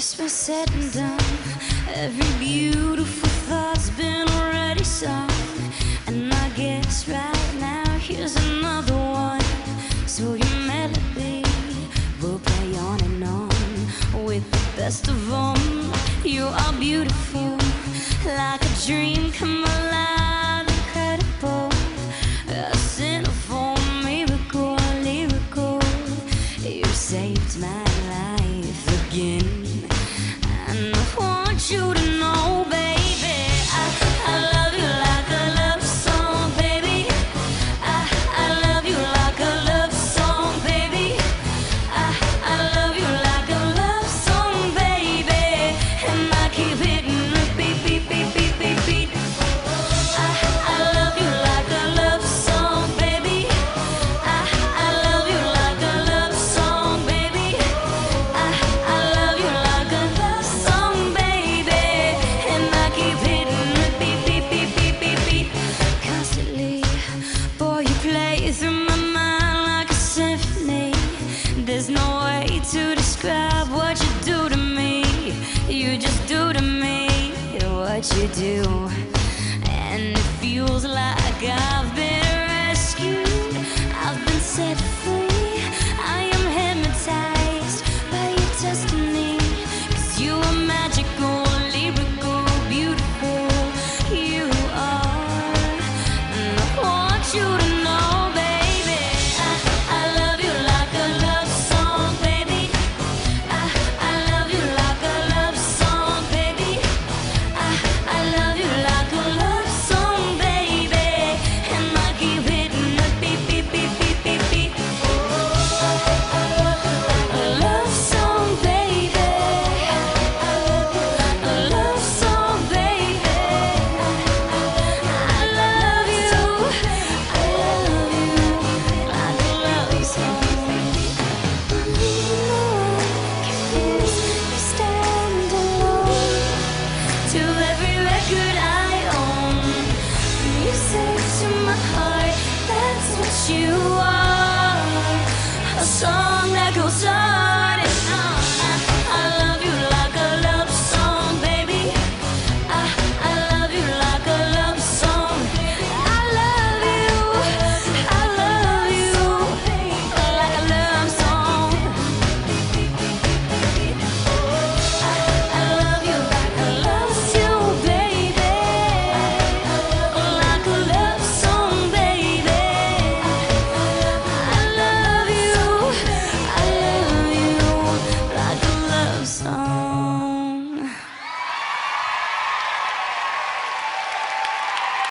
Christmas said and done, every beautiful thought's been already sung. And I guess right now here's another one. So your melody will play on and on with the best of them. You are beautiful, like a dream come alive, incredible, a centerfold miracle, lyrical. You saved my life again, and I want you to know, baby, I love you like a love song, baby. I love you like a love song, baby. I love you like a love song, baby. And I keep hitting repeat, beat, beat, beat, beat, beat. I love you like a love song, baby. I love you like a love song, baby. I love you like a love song, baby. And I keep hitting repeat, beat, beat, beat, beat, beat. Constantly, boy, you play through my mind like a symphony. There's no way to describe what you do to me. You just do to me what you do.